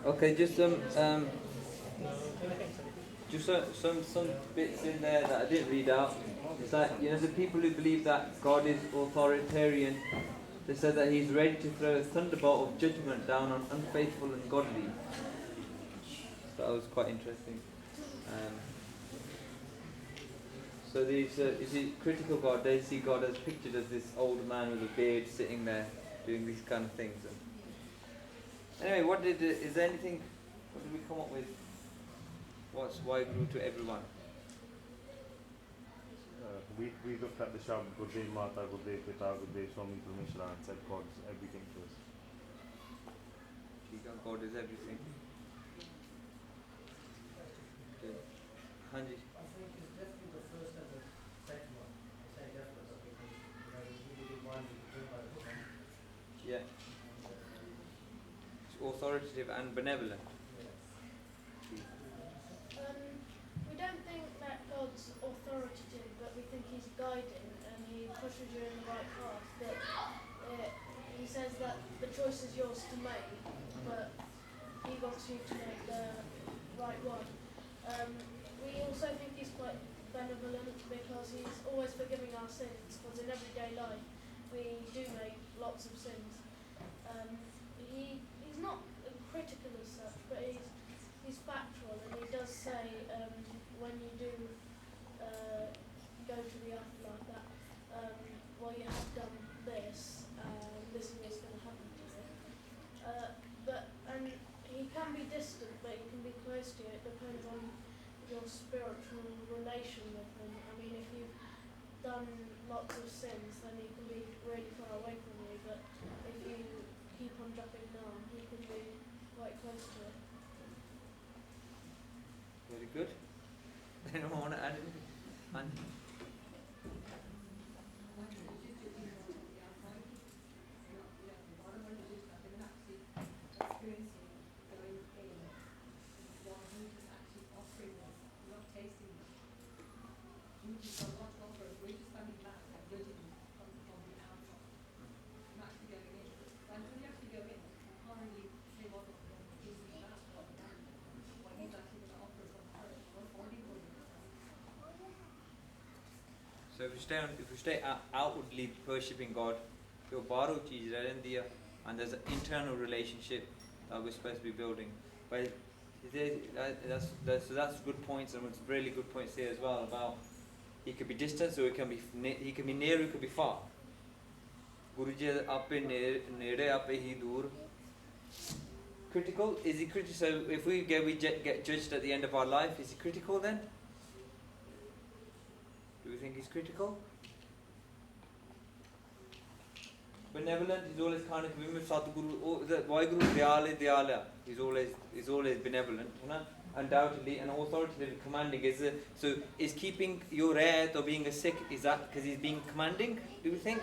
Okay, just some bits in there that I didn't read out. It's like, the people who believe that God is authoritarian, they said that He's ready to throw a thunderbolt of judgment down on unfaithful and godly. So that was quite interesting. So these, is it critical God? They see God as pictured as this old man with a beard sitting there doing these kind of things. Anyway, is there anything? What did we come up with? What's why grew to everyone? We looked at the Shab Gurdev Mata, Gurdev Pita, Gurdev Swami Parmeshwara and said God is everything to us. God is everything. Hanji. I think it's definitely the first and the second one. I say definitely because we did one by the one. Yeah. It's authoritative and benevolent. We don't think that God's authoritative, but we think He's guiding and He pushes you in the right path. That He says that the choice is yours to make, but He wants you to make the right one. We also think He's quite benevolent because He's always forgiving our sins, because in everyday life we do make lots of sins. He's not critical as such, but he's factual, and He does say when you do go to the afterlife that well, you have done this, this is what's going to happen to you. And He can be distant, but He can be close to you. It depends on your spiritual relation with Him. I mean, if you've done lots of sins, then He can be really far away from you, but if you keep on dropping down, He can be quite close to you. Very good. Anyone want to add anything? Hanji. So if you stay outwardly worshipping God, your baru cheez reh jandi hai, and there's an internal relationship that we're supposed to be building. But that's good points, and it's really good points here as well about He could be distant, so he can be near, he could be far. Guruji ape nere ape hi dur. Critical? Is He critical? So if we get judged at the end of our life, is He critical then? Do we think He's critical? Benevolent, He's always kind of giving Sadhguru, why Guru Dayala, He's always benevolent, undoubtedly, and authoritative, commanding. So is keeping your ayat or being a Sikh, is that because He's being commanding, do we think?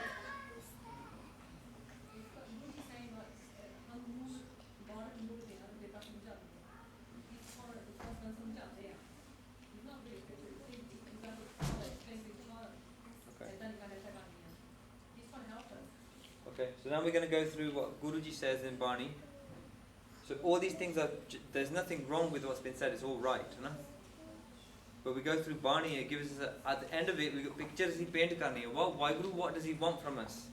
Okay, so now we're going to go through what Guruji says in Bani. So all these things there's nothing wrong with what's been said, it's all right, But we go through Bani, it gives us, at the end of it, we got pictures He paint karni hai. Why Guru, what does He want from us?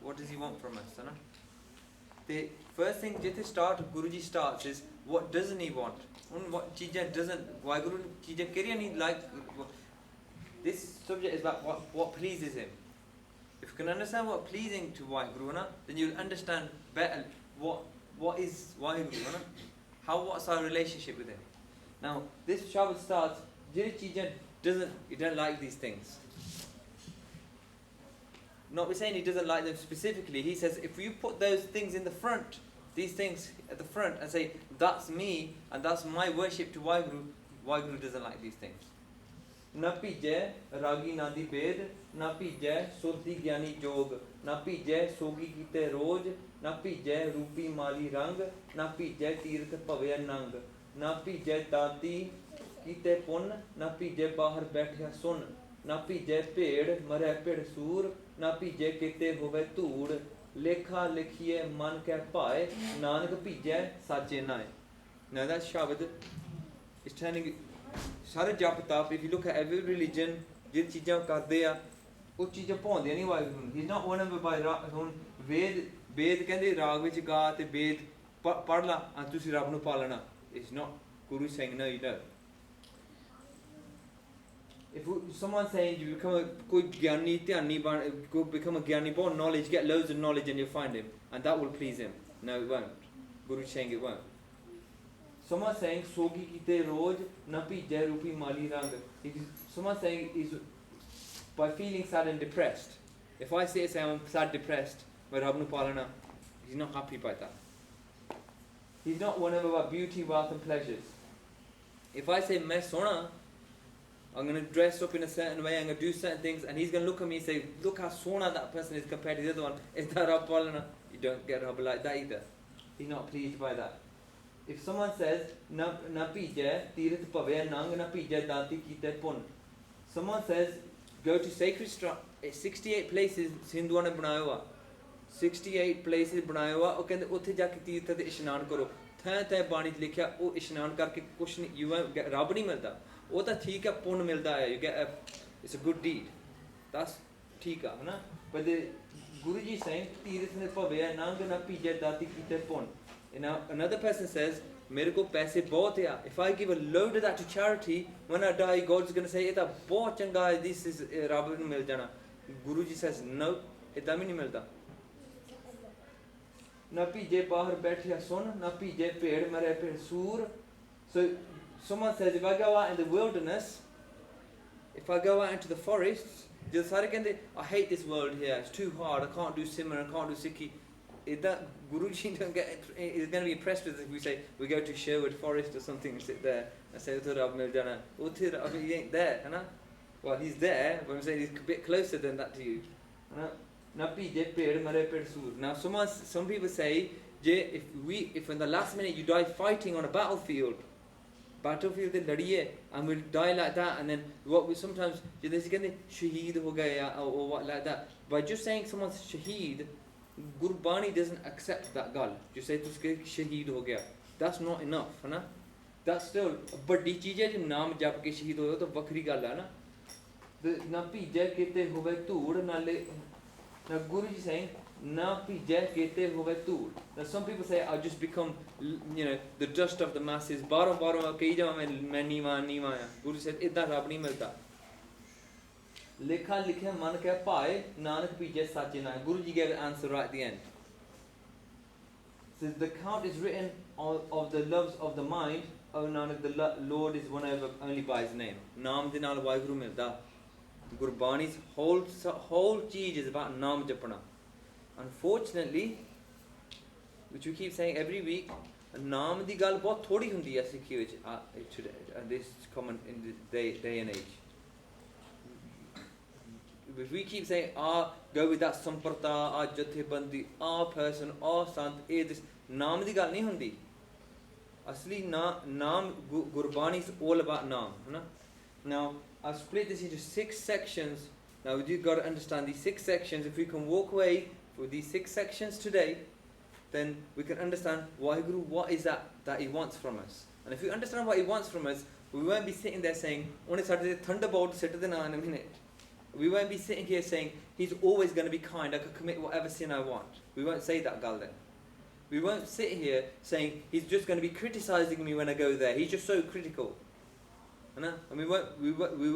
What does He want from us, The first thing, jithe start, Guruji starts is, what doesn't He want? What cheezain doesn't, why Guru, cheezain keriyan He like, this subject is about what pleases Him. If you can understand what pleasing to Waheguru, then you'll understand better what is Waheguru, what's our relationship with Him. Now, this Shabad starts, you don't like these things. Not we're saying He doesn't like them specifically. He says, if you put those things in the front, these things at the front, and say, that's me, and that's my worship to Waheguru doesn't like these things. Na pijay ragi nadi bed, na pijay surti gyani jog, na pijay sogi kite roj, na pijay rupi mali rang, na pijay tirth pavya nang, na pijay tati kite pun, na pijay bahar baithya sun, na pijay ped mare ped sur, na pijay kite hove tood, lekha likhiye man ke pae nanak bhijai sache nae. Now that shabad is turning sare jap tap. If you look at every religion, jid cheezaं karde a ਉਹ ਚੀਜ਼ਾਂ ਭਾਉਂਦੀਆਂ ਨਹੀਂ ਵਾਹਿਗੁਰੂ ਨੂੰ. He's not one of them by ਹੁਣ ਵੇਦ ਕਹਿੰਦੇ ਰਾਗ ਵਿੱਚ ਗਾ ਤੇ ਵੇਦ ਪੜ੍ਹ ਲਾ and ਤੁਸੀਂ ਰੱਬ ਨੂੰ ਪਾਲਣਾ. It's not Guru saying no, you don't. If someone's saying you become a ਕੋਈ ਗਿਆਨੀ ਧਿਆਨੀ ਬਣ go become a Giani born knowledge, get loads of knowledge and you'll find him and that will please him. No, it won't. Guru's saying it won't. Someone saying sogi kite roj na bhijai rupi mali rang. Someone saying is by feeling sad and depressed. If I say I'm sad, depressed, but Rabnu Palana, he's not happy by that. He's not one of about beauty, wealth and pleasures. If I say main sona, I'm going to dress up in a certain way, I'm going to do certain things, and he's going to look at me and say, look how sona that person is compared to the other one. Is that Rab Palana? You don't get Rab like that either. He's not pleased by that. If someone says, na pijay, tirat pave, nang na pijay, danti kite pun. Someone says, go to sacred 68 places Hinduਆਂ ਨੇ ਬਣਾਇਆ ਵਾ 68 places ਬਣਾਇਆ ਵਾ ਉਹ ਕਹਿੰਦੇ ਉੱਥੇ ਜਾ ਕੇ ਤੀਰਥ ਤੇ ਇਸ਼ਨਾਨ ਕਰੋ ਥੈਂ ਥੈਂ ਬਾਣੀ 'ਚ ਲਿਖਿਆ ਉਹ ਇਸ਼ਨਾਨ ਕਰਕੇ ਕੁਛ ਨਹੀਂ ਯੂ ਰੱਬ ਨਹੀਂ ਮਿਲਦਾ ਉਹ ਤਾਂ ਠੀਕ ਹੈ ਪੁੰਨ ਮਿਲਦਾ ਹੈ you get it's a good deed ਦਸ ਠੀਕ ਆ ਹਨਾ but the Guruji saying ਤੀਰਥ ਨੇ ਭਵਿਆ ਨੰਗ ਨਾ ਭੀਜੇ ਦਾਤੀ ਕੀਤੇ ਪੁੰਨ now another person says ਮੇਰੇ ਕੋਲ ਪੈਸੇ ਬਹੁਤ ਆ if I give a load of that to charity when I die God's going to say ਇਹ ਤਾਂ ਬਹੁਤ ਚੰਗਾ ਹੈ this is ਰੱਬ ਨੂੰ ਮਿਲ ਜਾਣਾ Guruji says no ਇਦਾਂ ਵੀ ਨਹੀਂ ਮਿਲਦਾ ਨਾ ਭੀਜੇ ਬਾਹਰ ਬੈਠਿਆ ਸੁਣ ਨਾ ਭੀਜੇ ਭੇੜ ਮਰੇ ਭੇੜ ਸੂਰ so someone says if I go out in the wilderness if I go out into the forests ਜਦੋਂ ਸਾਰੇ ਕਹਿੰਦੇ I hate this world here it's too hard I can't do Simran I can't do Sikhi that Guruji don't get is going to be impressed with us if we say we go to Sherwood Forest or something and sit there and say Uthe Rab mil jana Uthe Rab he ain't there है ना well he's there but I'm saying he's a bit closer than that to you है ना na pije ped mare ped sur now some people say if in the last minute you die fighting on a battlefield ਤੇ ਲੜੀਏ and we'll die like that and then what we sometimes ਜਿਹਦੇ ਸੀ ਕਹਿੰਦੇ ਸ਼ਹੀਦ ਹੋ ਗਏ or what like that by just saying someone's shaheed Gurbani doesn't accept that gal just say tuske shaheed ho gaya that's not enough है ना that's still ਵੱਡੀ ਚੀਜ਼ ਹੈ ਜੇ ਨਾਮ ਜਪ ਕੇ ਸ਼ਹੀਦ ਹੋਏ ਤਾਂ ਵੱਖਰੀ ਗੱਲ ਹੈ ਨਾ ਨਾ ਭੀਜੇ ਕਿਤੇ ਹੋਵੇ ਧੂੜ ਨਾਲੇ now Guruji saying na pije kete hove tool now some people say I'll just become the dust of the masses baro kahi jawa main niwa ya Guru said idda rab nahi milta lekha likhe man ke pae nanak pije sache na Guruji gave an answer right at the end says the count is written of the loves of the mind oh Nanak the Lord is one over only by his name naam de naal Waheguru milda Gurbani's whole cheez is about naam japna unfortunately which we keep saying every week naam di gal bahut thodi hundi hai Sikhi vich this common in this day and age if we keep saying go with that samprata jathebandi person sant this naam di gal nahi hundi asli naam Gurbani is all about naam hai na now I've split this into 6 sections now you've got to understand these 6 sections if we can walk away with these 6 sections today then we can understand Waheguru what is that he wants from us and if we understand what he wants from us we won't be sitting there saying only sade thunderbolt sit the in a minute we won't be sitting here saying he's always going to be kind I could commit whatever sin I want we won't say that gal then we won't sit here saying he's just going to be criticizing me when I go there he's just so critical and we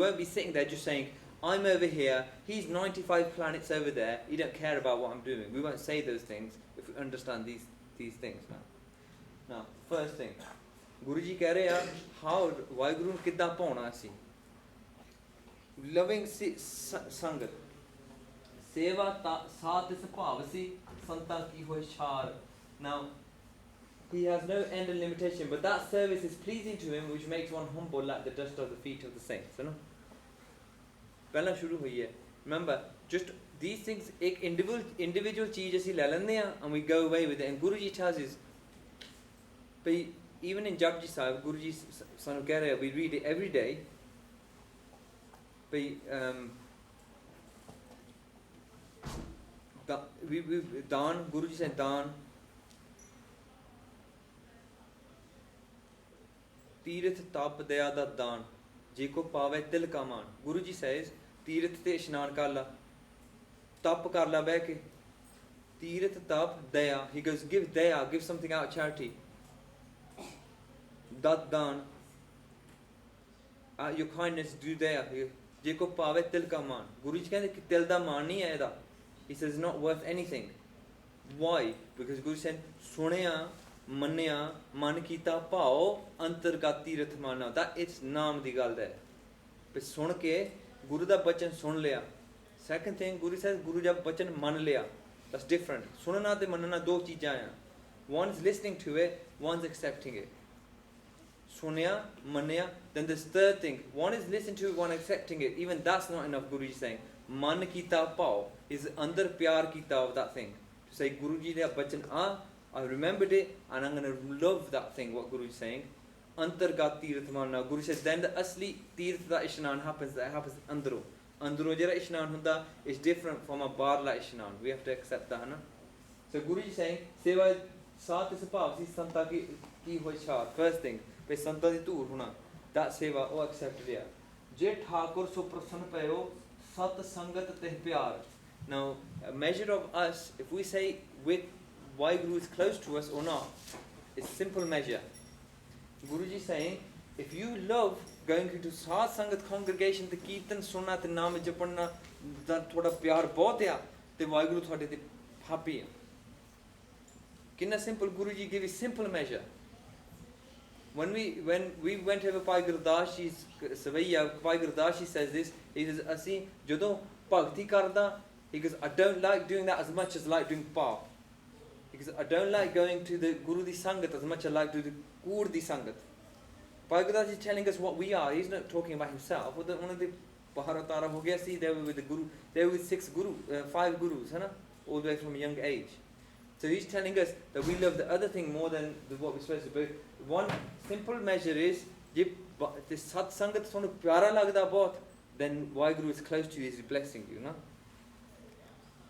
won't be sitting there just saying I'm over here, he's 95 planets over there, he don't care about what I'm doing. We won't say those things if we understand these things now. Now, first thing, Guruji keh rahe hai, how, Waheguru nu kidda pauna asi? Loving sangat. Seva saath is bhavasi, santan ki hoy char. Now, he has no end and limitation, but that service is pleasing to him, which makes one humble like the dust of the feet of the saints. You know? ਪਹਿਲਾਂ ਸ਼ੁਰੂ ਹੋਈ ਹੈ remember just these things ਇੱਕ individual ਚੀਜ਼ ਅਸੀਂ ਲੈ ਲੈਂਦੇ ਆ and we go away with it and Guruji tells us but even in Japji Sahib Guruji ਸਾਨੂੰ ਕਹਿ ਰਿਹਾ we read it every day but दान, Guru Ji said दान, तीर्थ तप दया दा दान, जेको पावे तिल का मान. Guru Ji says, तीर्थ ते इशनान कर ला, तप कर ला बह के, तीर्थ तप दया. He goes, give daya, give something out of charity. Dat दान, your kindness, do daya. जेको पावे तिल का मान. Guru Ji कहते कि तिल दा मान नहीं है एदा. He says it's not worth anything. Why? Because Guru said, सुनिया मन्निया मन कीता भाओ अंतरगत तीर्थ माना. That it's नाम दी गल है. पे सुन के गुरु दा बचन सुन लिया. Second thing, Guru says गुरु जब बचन मन लिया. That's different. सुनना ते मनना दो चीज़ां हैं. One's listening to it, one's accepting it. Sunya, manya. Then this third thing, one is listening to it, one accepting it. Even that's not enough. Guruji is saying, man kita pao is under pyar kita of that thing. To say Guruji ne bachan I remembered it, and I'm going to love that thing. What Guruji is saying, antargat tirth manna. Guru says then the asli tirth da ishnan happens. That happens andro. Andro jara ishnan hunda is different from a barla ishnan. We have to accept that, na. So Guruji is saying, seva saat is above. See santa ki hoy char. First thing. पे संतां दी धूड़ होना that सेवा वो accept लिया. जे ठाकुर सो प्रसन्न पयो सत संगत ते प्यार. Now a measure of us, if we say why Guru is close to us or not, it's simple measure. Guruji saying, if you love going into साध संगत congregation ते कीर्तन सुनना ते नाम जपना दा थोड़ा प्यार बहुत है ते वाहिगुरु थोड़े ते happy है. कितना simple. Guruji give a simple measure. When we went over Bhai Gurdas Ji's Savaiya, Bhai Gurdas Ji says this. He says, "Asi jadon bhakti karda." He goes, "I don't like doing that as much as I like doing pa." He goes, "I don't like going to the Guru di Sangat as much as I like to the Gur di Sangat." Bhai Gurdas Ji is telling us what we are. He's not talking about himself. One of the Baharatara ho gaya si, they were with the Guru. They were with 5 Gurus, hai na? All the way from a young age. So he's telling us that we love the other thing more than what we're supposed to be. One simple measure is, if the Sat Sangat sonu pyara lagda bahut, then Waheguru is close to you, he's blessing you, no?